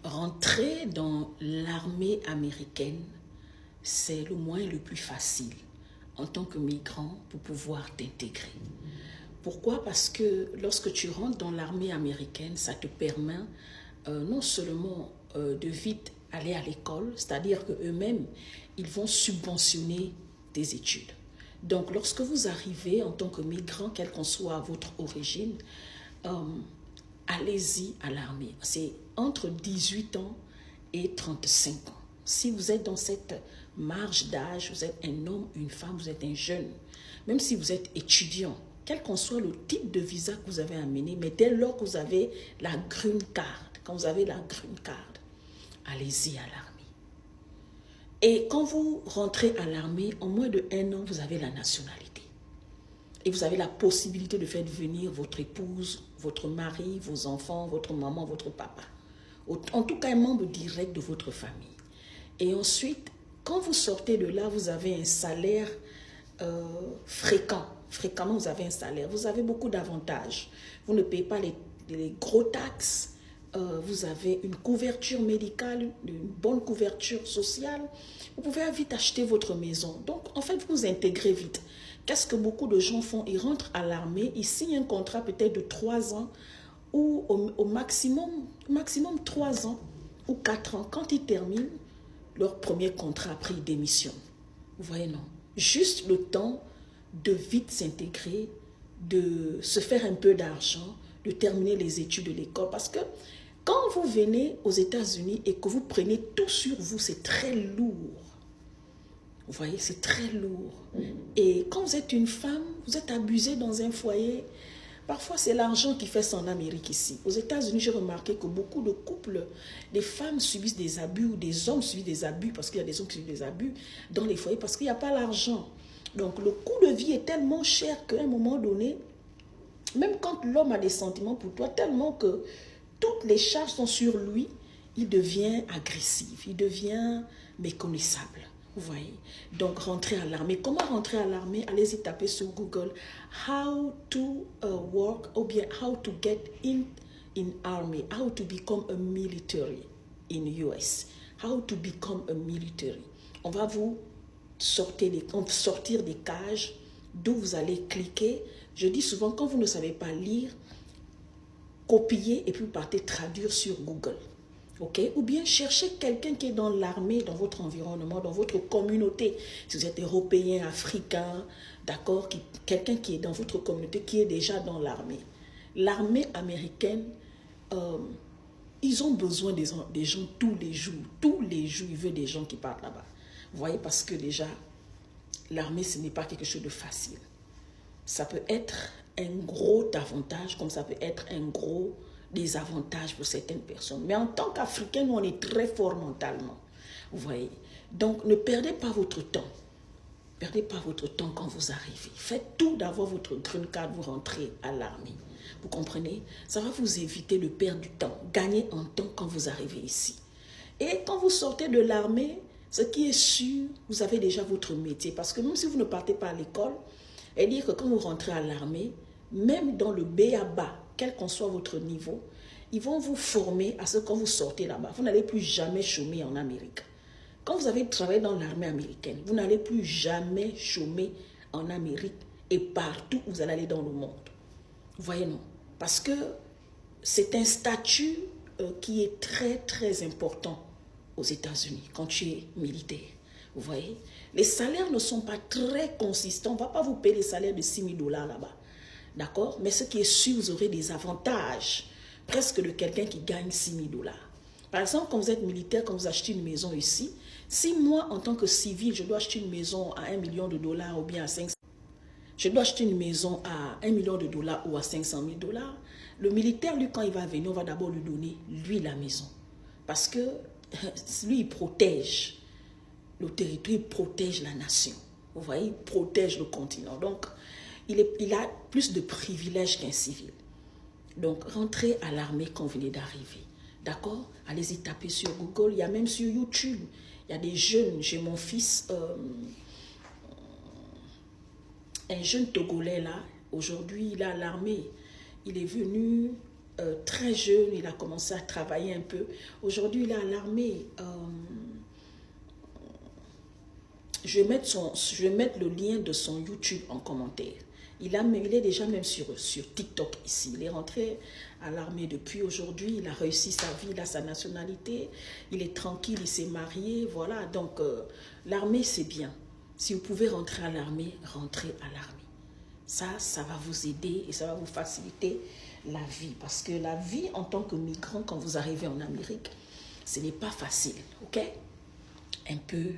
Rentrer dans l'armée américaine, c'est le moyen le plus facile en tant que migrant pour pouvoir t'intégrer. Pourquoi? Parce que lorsque tu rentres dans l'armée américaine, ça te permet non seulement de vite aller à l'école, c'est-à-dire qu'eux-mêmes, ils vont subventionner tes études. Donc, lorsque vous arrivez en tant que migrant, quelle qu'en soit votre origine, euh, allez-y à l'armée. C'est entre 18 ans et 35 ans. Si vous êtes dans cette marge d'âge, vous êtes un homme, une femme, vous êtes un jeune, même si vous êtes étudiant, quel qu'en soit le type de visa que vous avez amené, mais dès lors que vous avez la green card, quand vous avez la green card, allez-y à l'armée. Et quand vous rentrez à l'armée, en moins de 1 an, vous avez la nationalité. Et vous avez la possibilité de faire venir votre épouse, votre mari, vos enfants, votre maman, votre papa. En tout cas, un membre direct de votre famille. Et ensuite, quand vous sortez de là, vous avez un salaire fréquent. Fréquemment, vous avez un salaire. Vous avez beaucoup d'avantages. Vous ne payez pas les gros taxes. Vous avez une couverture médicale, une bonne couverture sociale. Vous pouvez vite acheter votre maison. Donc, en fait, vous vous intégrez vite. Qu'est-ce que beaucoup de gens font? Ils rentrent à l'armée, ils signent un contrat peut-être de 3 ans ou au maximum 3 ans ou 4 ans. Quand ils terminent leur premier contrat, après ils démissionnent. Vous voyez, non? Juste le temps de vite s'intégrer, de se faire un peu d'argent, de terminer les études de l'école. Parce que quand vous venez aux États-Unis et que vous prenez tout sur vous, c'est très lourd. Vous voyez, c'est très lourd. Et quand vous êtes une femme, vous êtes abusée dans un foyer. Parfois, c'est l'argent qui fait ça en Amérique ici. Aux États-Unis, j'ai remarqué que beaucoup de couples, des femmes subissent des abus ou des hommes subissent des abus, parce qu'il y a des hommes qui subissent des abus dans les foyers, parce qu'il n'y a pas l'argent. Donc, le coût de vie est tellement cher qu'à un moment donné, même quand l'homme a des sentiments pour toi, tellement que toutes les charges sont sur lui, il devient agressif, il devient méconnaissable. Vous voyez? Donc, rentrer à l'armée. Comment rentrer à l'armée? Allez-y taper sur Google how to work ou bien how to get in army, how to become a military in US, how to become a military. On va vous sortir des cages d'où vous allez cliquer. Je dis souvent, quand vous ne savez pas lire, copier et puis partez traduire sur Google. Okay? Ou bien cherchez quelqu'un qui est dans l'armée, dans votre environnement, dans votre communauté. Si vous êtes européen, africain, d'accord, quelqu'un qui est dans votre communauté, qui est déjà dans l'armée. L'armée américaine, ils ont besoin des gens tous les jours. Tous les jours, ils veulent des gens qui partent là-bas. Vous voyez, parce que déjà, l'armée, ce n'est pas quelque chose de facile. Ça peut être un gros avantage, comme ça peut être un gros désavantage pour certaines personnes. Mais en tant qu'Africains, nous, on est très forts mentalement. Vous voyez? Donc, ne perdez pas votre temps. Perdez pas votre temps quand vous arrivez. Faites tout d'avoir votre green card, vous rentrez à l'armée. Vous comprenez? Ça va vous éviter de perdre du temps. Gagner en temps quand vous arrivez ici. Et quand vous sortez de l'armée, ce qui est sûr, vous avez déjà votre métier. Parce que même si vous ne partez pas à l'école, et dire que quand vous rentrez à l'armée, même dans le B.A.B.A., quel qu'en soit votre niveau, ils vont vous former à ce que quand vous sortez là-bas, vous n'allez plus jamais chômer en Amérique. Quand vous avez travaillé dans l'armée américaine, vous n'allez plus jamais chômer en Amérique et partout où vous allez aller dans le monde. Vous voyez, non? Parce que c'est un statut qui est très, très important aux États-Unis quand tu es militaire. Vous voyez? Les salaires ne sont pas très consistants. On ne va pas vous payer les salaires de 6 000 $ là-bas. D'accord? Mais ce qui est sûr, vous aurez des avantages presque de quelqu'un qui gagne 6 000 $. Par exemple, quand vous êtes militaire, quand vous achetez une maison ici, si moi, en tant que civil, je dois acheter une maison à 1 million de dollars ou bien à 500 000 $, je dois acheter une maison à 1 million de dollars ou à 500 000 $, le militaire, lui, quand il va venir, on va d'abord lui donner, lui, la maison. Parce que lui, il protège le territoire, il protège la nation. Vous voyez, il protège le continent. Donc, il a plus de privilèges qu'un civil. Donc, rentrez à l'armée quand vous venez d'arriver. D'accord? Allez-y taper sur Google. Il y a même sur YouTube. Il y a des jeunes. J'ai mon fils, un jeune Togolais là. Aujourd'hui, il est à l'armée. Il est venu très jeune, il a commencé à travailler un peu. Aujourd'hui, il est à l'armée. Je vais mettre le lien de son YouTube en commentaire. Il est déjà même sur TikTok ici. Il est rentré à l'armée depuis aujourd'hui. Il a réussi sa vie, il a sa nationalité. Il est tranquille, il s'est marié. Voilà, donc l'armée, c'est bien. Si vous pouvez rentrer à l'armée, rentrez à l'armée. Ça va vous aider et ça va vous faciliter la vie. Parce que la vie en tant que migrant, quand vous arrivez en Amérique, ce n'est pas facile, ok? Un peu